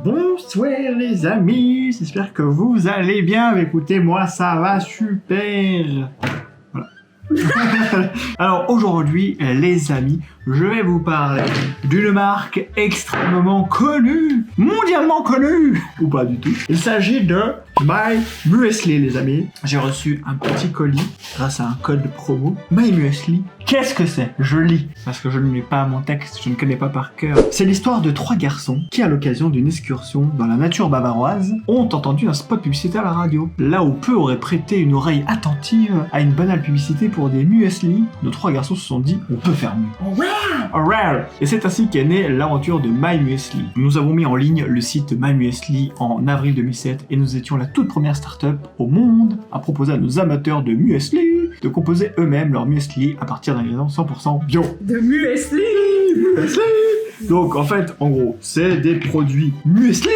Bonsoir les amis, j'espère que vous allez bien. Écoutez, moi ça va super. Voilà. Alors aujourd'hui les amis, je vais vous parler d'une marque extrêmement connue, mondialement connue, ou pas du tout. Il s'agit de My Muesli les amis. J'ai reçu un petit colis grâce à un code promo. My Muesli, qu'est-ce que c'est? Je lis, parce que je ne mets pas mon texte, je ne connais pas par cœur. C'est l'histoire de 3 garçons qui, à l'occasion d'une excursion dans la nature bavaroise, ont entendu un spot publicitaire à la radio. Là où peu auraient prêté une oreille attentive à une banale publicité pour des muesli, nos 3 garçons se sont dit « on peut faire mieux ». Alright. Et c'est ainsi qu'est née l'aventure de My Muesli. Nous avons mis en ligne le site My Muesli en avril 2007 et nous étions la toute première start-up au monde à proposer à nos amateurs de muesli de composer eux-mêmes leur muesli à partir d'ingrédients 100% bio. De muesli. Donc en fait, en gros, c'est des produits muesli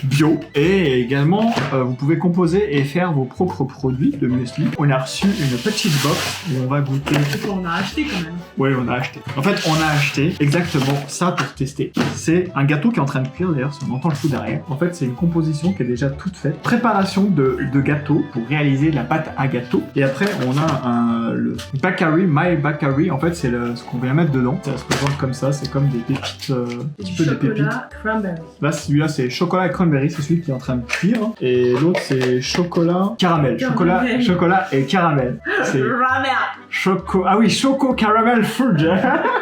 bio et également vous pouvez composer et faire vos propres produits de muesli. On a reçu une petite box où on va goûter. On a acheté quand même. Oui, on a acheté. En fait, on a acheté exactement ça pour tester. C'est un gâteau qui est en train de cuire d'ailleurs, si on entend le fou derrière. En fait, c'est une composition qui est déjà toute faite. Préparation de gâteau pour réaliser de la pâte à gâteau. Et après, on a le bakery, My Bakery. En fait, c'est ce qu'on vient mettre dedans. Ça se présente comme ça, c'est comme des pépites. Du chocolat cranberry. Là, celui-là, c'est chocolat et cranberry, c'est celui qui est en train de cuire. Et l'autre, c'est chocolat caramel. Chocolat et caramel. C'est ah oui, choco caramel fruit.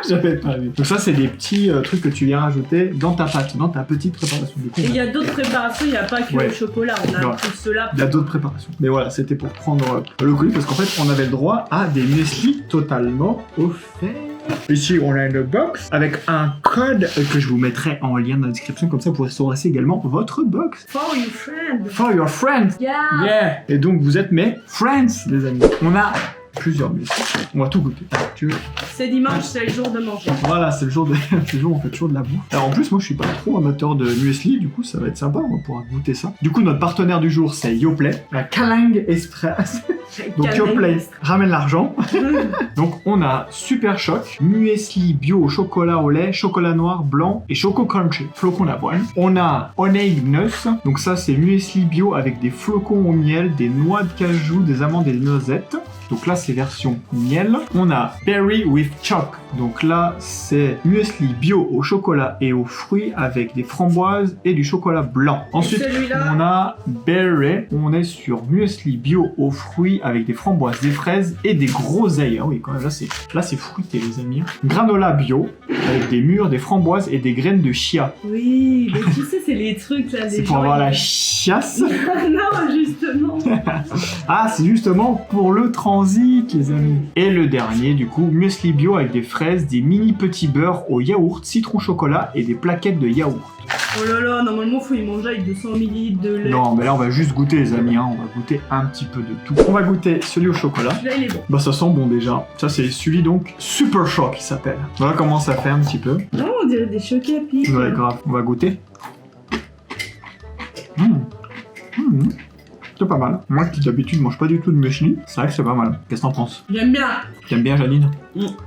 J'avais pas vu. Donc ça, c'est des petits trucs que tu viens rajouter dans ta pâte, dans ta petite préparation. Et il y a d'autres préparations, il n'y a pas que le chocolat, on a tout cela. Il y a d'autres préparations. Mais voilà, c'était pour prendre le colis parce qu'en fait, on avait le droit à des muesli totalement offerts. Ici, on a une box avec un code que je vous mettrai en lien dans la description, comme ça vous pourrez saucer également votre box. For your friends. For your friends. Yeah. Et donc vous êtes mes friends, les amis. On a plusieurs muesli. On va tout goûter. Tu veux? C'est dimanche, c'est le jour de manger. Voilà, c'est le jour on fait toujours de la bouffe. Alors en plus, moi je suis pas trop amateur de muesli, du coup ça va être sympa, on va pouvoir goûter ça. Du coup, notre partenaire du jour, c'est Yoplait, la Kaling Express. Donc Yoplait ramène l'argent. Donc on a Super Choc, muesli bio au chocolat au lait, chocolat noir, blanc et choco crunchy, flocons d'avoine. On a Honey Nuts, donc ça c'est muesli bio avec des flocons au miel, des noix de cajou, des amandes et des noisettes. Donc là, c'est version miel. On a Berry with Choc. Donc là, c'est muesli bio au chocolat et aux fruits avec des framboises et du chocolat blanc. Ensuite, on a Berry. On est sur muesli bio aux fruits avec des framboises, des fraises et des groseilles. Ah oui, quand même, là, c'est fruité, les amis. Granola bio avec des mûres, des framboises et des graines de chia. Oui, mais tu sais, c'est les trucs là. C'est pour avoir la chiasse. Non, justement. Ah, c'est justement pour le transit, les amis. Et le dernier, du coup, muesli bio avec des fraises, des mini petits beurres au yaourt, citron chocolat et des plaquettes de yaourt. Oh là là, normalement faut y manger avec 200 ml de lait. Non, mais là on va juste goûter, les amis, hein. On va goûter un petit peu de tout. On va goûter celui au chocolat. Là il est bon. Bah ça sent bon déjà. Ça c'est celui donc Super Choc il s'appelle. Voilà comment ça fait un petit peu. Non, on dirait des chocs à pic. Ouais, grave. On va goûter. C'est pas mal. Moi qui d'habitude mange pas du tout de muesli, c'est vrai que c'est pas mal. Qu'est-ce que t'en penses? J'aime bien. T'aimes bien, Janine?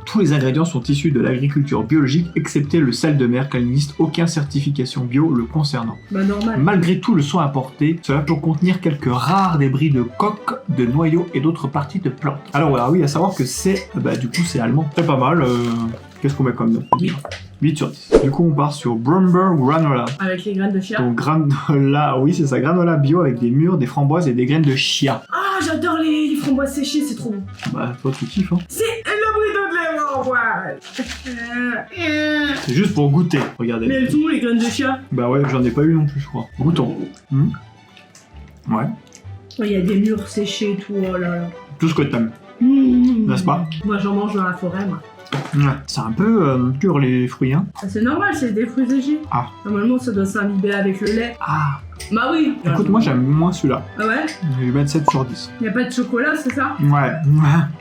Tous les ingrédients sont issus de l'agriculture biologique, excepté le sel de mer, car il n'existe aucune certification bio le concernant. Bah normal. Malgré tout le soin apporté, cela peut contenir quelques rares débris de coques, de noyaux et d'autres parties de plantes. Alors voilà, oui, à savoir que c'est, du coup c'est allemand. C'est pas mal. Qu'est-ce qu'on met comme note? 8 sur 10. Du coup, on part sur Brumber Granola. Avec les graines de chia. Donc granola, oui, c'est ça, granola bio avec des mûres, des framboises et des graines de chia. Ah, j'adore les framboises séchées, c'est trop bon. Bah, toi, tu kiffes, hein. C'est le bruit de lait, C'est juste pour goûter, regardez. Mais elles sont où les graines de chia? Bah ouais, j'en ai pas eu non plus, je crois. Goûtons. Ouais. Il y a des mûres séchées et tout, oh là là. Tout ce que t'aimes, n'est-ce pas? Moi, j'en mange dans la forêt, moi. Ouais. C'est un peu dur les fruits, hein. Ah, c'est normal, c'est des fruits séchés. Ah. Normalement, ça doit s'imbiber avec le lait. Ah. Bah oui. Écoute, moi j'aime moins celui-là. Ah ouais? Je vais mettre 7 sur 10. Y'a pas de chocolat, c'est ça? Ouais.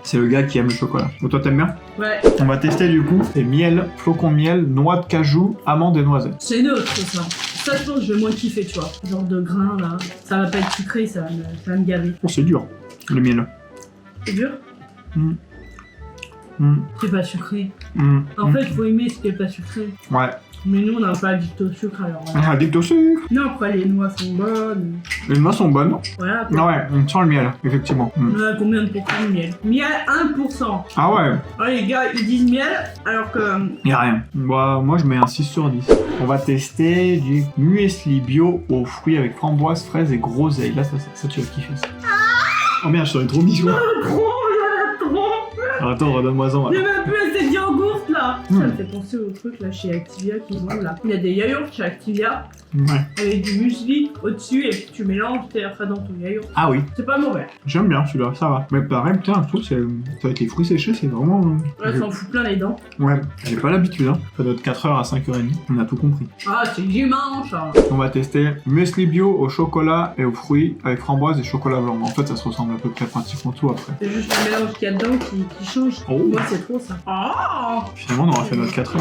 C'est le gars qui aime le chocolat. Bon, toi t'aimes bien? Ouais. On va tester du coup. C'est miel, flocon de miel, noix de cajou, amandes et noisettes. C'est neutre, ça. Ça, je pense que je vais moins kiffer, tu vois. Genre de grain, là. Ça va pas être sucré, ça va me gaver. Oh, c'est dur, le miel. C'est dur? C'est pas sucré. En fait, faut aimer ce qui est pas sucré. Ouais, Mais nous, on n'a pas addict au sucre alors. Voilà. Addict au sucre. Non, après, les noix sont bonnes. Les noix sont bonnes. Voilà. Ah ouais, on sent le miel, effectivement. On a combien de pourcents de miel? Miel 1%. Ah ouais, Ouais, les gars, ils disent miel alors que. y a rien. Bah, moi, je mets un 6 sur 10. On va tester du muesli bio aux fruits avec framboise, fraises et groseille. Là, ça tu vas kiffer ça. Oh merde, je serais trop mijoux. Trop. Alors, attends, redonne-moi-en. J'ai même plus assez de yaourt là. Mm. Ça me fait penser au truc là chez Activia qui vendent là. Il y a des yaourts chez Activia Ouais. avec du muesli au-dessus et puis tu mélanges et après dans ton yaourt. Ah oui, C'est pas mauvais. j'aime bien celui-là, ça va. Mais pareil, putain, je trouve que avec les fruits séchés, c'est vraiment... Ouais, ça en fout plein les dents. Ouais, j'ai pas l'habitude, hein. Ça doit être 4h à 5h30. On a tout compris. Ah, c'est dimanche. Hein. On va tester muesli bio au chocolat et aux fruits avec framboise et chocolat blanc. En fait, ça se ressemble à peu près pratiquement tout après. C'est juste le mélange qu'il y a dedans qui change. Oh. Moi, c'est trop ça. Oh. Finalement, on aura fait notre 4h.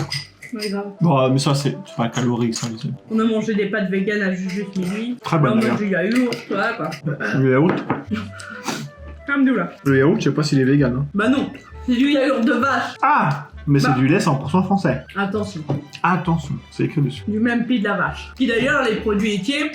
Ouais, grave. Bon, mais ça, c'est pas calorique, ça, les amis. On a mangé des pâtes vegan à juste minuit. Très bonne, On a d'ailleurs. mangé du yaourt, ouais quoi. Le yaourt, Alhamdoulilah. je sais pas s'il est vegan. Hein. Bah non, c'est du yaourt de vache. Ah, mais c'est Bah. du lait 100% français. Attention, Attention, c'est écrit dessus. du même pays de la vache. Qui d'ailleurs, les produits laitiers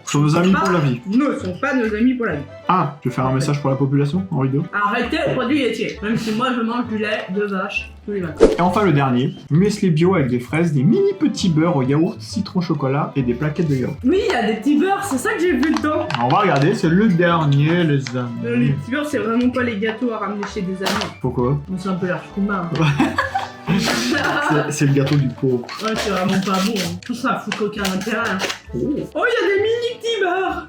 Sont nos amis pour la vie. ne sont pas nos amis pour la vie. Ah, je vais faire un message pour la population en vidéo. Arrêtez les produits laitiers. Même si moi je mange du lait de vache tous les matins. Et enfin le dernier, muesli bio avec des fraises, des mini petits beurres au yaourt, citron chocolat et des plaquettes de yaourt. Oui, il y a des petits beurres, c'est ça que j'ai vu le temps. Alors, on va regarder, c'est le dernier les Les amis. petits beurres, c'est vraiment pas les gâteaux à ramener chez des amis. Pourquoi? On c'est un peu leur chouma. C'est le gâteau du pauvre. Ouais, c'est vraiment pas bon. Hein. Tout ça fout aucun intérêt. Hein. Oh. Oh, il y a des mini petits beurres.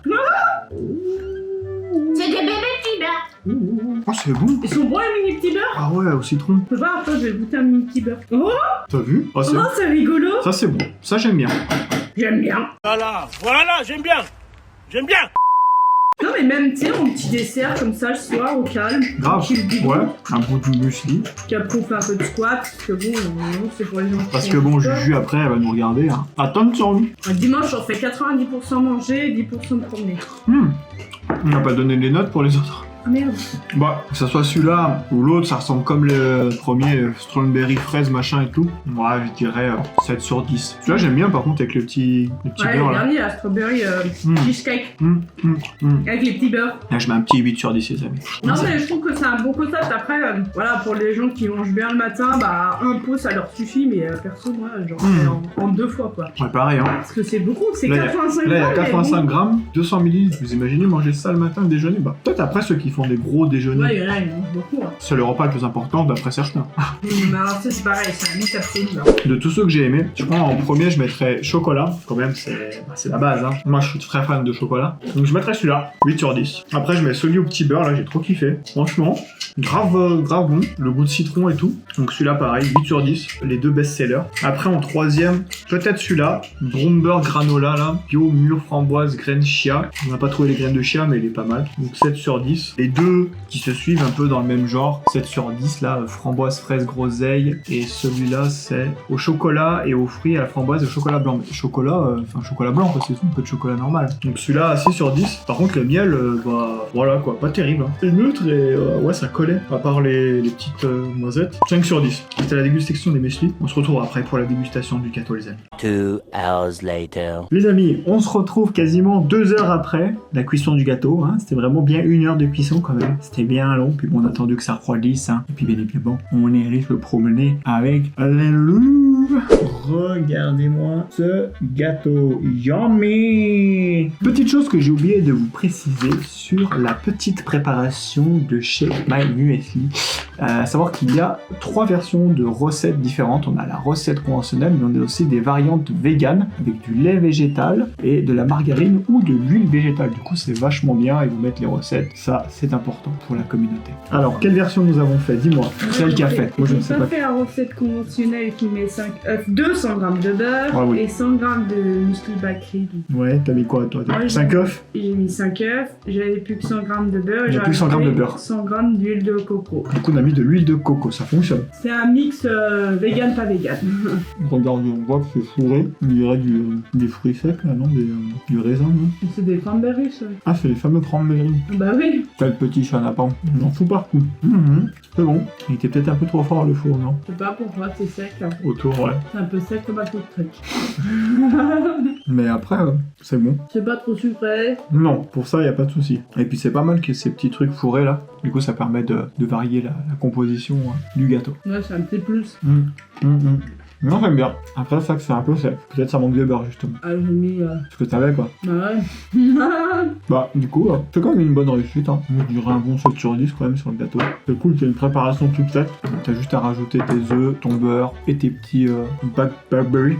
C'est des bébés petits beurres. Oh, c'est bon. Ils sont bons les mini petits beurres. Ah ouais, au citron. Je sais pas, après je vais goûter un mini petit beurre. Oh, T'as vu? Oh, c'est oh c'est rigolo. Ça c'est bon. Ça j'aime bien. J'aime bien. Voilà, j'aime bien. J'aime bien. Non mais même, tu sais, un petit dessert comme ça le soir au calme. Grave. Tranquille, bidou. Ouais. Un bout de muesli. Puis après on fait un peu de squat. Parce que bon, non, c'est pour les gens qui Parce font que du bon, sport. Juju après elle va nous regarder. Hein. Attention. Dimanche on fait 90% manger, 10% promener. On n'a pas donné les notes pour les autres. Ah merde. Bah, que ça soit celui-là ou l'autre, ça ressemble comme le premier, strawberry, fraise, machin et tout. Moi, je dirais 7 sur 10. Celui-là, j'aime bien par contre avec les petits Ouais, beurres le là. dernier, la strawberry cheesecake. Avec les petits beurres. Là, je mets un petit 8 sur 10, les amis. Non mais je trouve que c'est un bon concept. Après, voilà, pour les gens qui mangent bien le matin, bah un pot ça leur suffit, mais perso moi j'en fais en 2 fois quoi. Ouais, pareil, hein. Parce que c'est beaucoup, c'est Là, 85 Là, il y a grammes, mais 85 bon. grammes, 200 millilitres. Vous imaginez manger ça le matin, le déjeuner? Bah, peut-être après ceux qui font des gros déjeuners. Ouais, il y en a, ils mangent beaucoup. Hein. C'est le repas le plus important d'après certains. Mais alors ça c'est pareil, c'est un mythe absolu. Hein. De tous ceux que j'ai aimés, je crois en premier je mettrais chocolat, quand même c'est la base. Hein. Moi je suis très fan de chocolat. Donc je mettrais celui-là, 8 sur 10. Après je mets celui au petit beurre, là j'ai trop kiffé. Franchement, grave bon, le goût de citron et tout. Donc celui-là pareil, 8 sur 10, les deux best-sellers. Après en troisième, peut-être celui-là, Bromber Granola là, bio, mûre, framboise, graines chia. On n'a pas trouvé les graines de chia mais il est pas mal. Donc 7 sur 10. Les deux qui se suivent un peu dans le même genre, 7 sur 10 là, framboise, fraise, groseille. Et celui-là c'est au chocolat et aux fruits à la framboise et au chocolat blanc. Mais chocolat, chocolat blanc quoi, c'est tout, un peu de chocolat normal. Donc celui-là 6 sur 10. Par contre le miel, bah voilà quoi, pas terrible. Hein. C'est neutre et ouais ça collait, à part les petites noisettes. 5 sur 10. C'était la dégustation des muesli. On se retrouve après pour la dégustation du gâteau les amis. 2 hours later. Les amis, on se retrouve quasiment 2 heures après la cuisson du gâteau. Hein. C'était vraiment bien 1 heure de cuisson quand même. C'était bien long, puis bon, on a attendu que ça refroidisse. Hein. Et puis bien évidemment, on est allé se promener avec le Louvre. Regardez-moi ce gâteau. Yummy! Petite chose que j'ai oublié de vous préciser sur la petite préparation de chez My Muesli. À savoir qu'il y a 3 versions de recettes différentes. On a la recette conventionnelle, mais on a aussi des variantes véganes avec du lait végétal et de la margarine ou de l'huile végétale. Du coup, c'est vachement bien et vous mettre les recettes. Ça, c'est important pour la communauté. Alors, quelle version nous avons fait? Dis-moi. Celle qui a fait. Moi, je ne sais J'ai pas. fait la recette conventionnelle qui met 5 œufs, 200 g de beurre Ah oui. et 100 g de muesli bakri. Ouais, t'as mis quoi toi? Ouais, 5 œufs? J'ai mis 5 œufs, j'avais plus que 100 g de beurre. Il y a j'ai plus 100 g de rajouté beurre. 100 g d'huile de coco. Du coup, on a mis de l'huile de coco. Ça fonctionne. C'est un mix vegan pas vegan. Regarde, on voit que c'est fourré. On dirait des fruits secs, là, non? Du raisin, non? C'est des cranberries ça. Ah, c'est les fameux cranberries. Bah oui. T'as le petit chenapan. On en fout partout. C'est bon. Il était peut-être un peu trop fort le four, non? Je sais pas pourquoi c'est sec là. Autour, ouais. C'est un peu insecte McFlurry. Mais après, c'est bon. C'est pas trop sucré. Non, pour ça, y a pas de souci. Et puis c'est pas mal qu'il y ait ces petits trucs fourrés là. Du coup, ça permet de varier la composition du gâteau. Ouais, c'est un petit plus. Non, j'aime bien. Après, ça, que c'est un peu sec. Peut-être ça manque de beurre, justement. Ah, j'ai mis... Ce que t'avais, quoi. Bah ouais. Bah, du coup, c'est quand même une bonne réussite, hein. Je dirais un bon 7 sur 10 quand même sur le gâteau. C'est cool qu'il y ait une préparation toute faite. T'as juste à rajouter tes œufs, ton beurre et tes petits Blackberry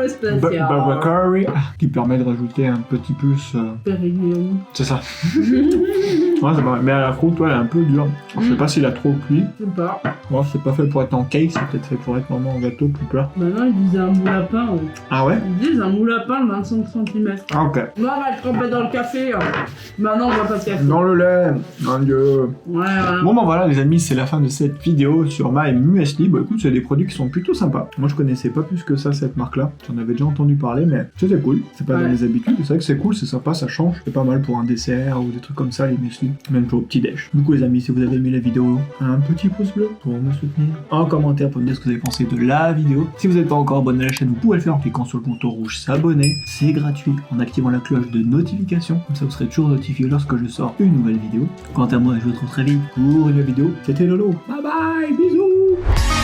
spécial. qui permet de rajouter un petit plus. Pérignon. C'est ça. Ouais, c'est pas mal. Mais à la croûte, ouais, elle est un peu dure. Je sais pas s'il a trop cuit. Je sais pas. Moi, c'est pas fait pour être en cake, c'est peut-être fait pour être vraiment en gâteau plus plat. Maintenant, ils disaient un moule à pain. Ah ouais? Ils disent un moule à pain de 25 cm. Ah ok. Moi, on va le tremper dans le café. Maintenant, on va pas de café. Dans le lait, mon dieu. Ouais, voilà. Bon bah voilà les amis, c'est la fin de cette vidéo sur My Muesli. Bah écoute, c'est des produits qui sont plutôt sympas. Moi je connaissais pas plus que ça cette marque-là. J'en avais déjà entendu parler, mais c'était cool. C'est pas dans les habitudes. C'est vrai que c'est cool, c'est sympa, ça change. C'est pas mal pour un dessert ou des trucs comme ça, les muesli. Même pour le petit déj. Du coup les amis, si vous avez aimé la vidéo, un petit pouce bleu pour me soutenir. Un commentaire pour me dire ce que vous avez pensé de la vidéo. Si vous n'êtes pas encore abonné à la chaîne, vous pouvez le faire en cliquant sur le bouton rouge s'abonner. C'est gratuit en activant la cloche de notification. Comme ça vous serez toujours notifié lorsque je sors une nouvelle vidéo. Quant à moi, je vous retrouve très vite pour une nouvelle vidéo. C'était Lolo. Bye bye, bisous.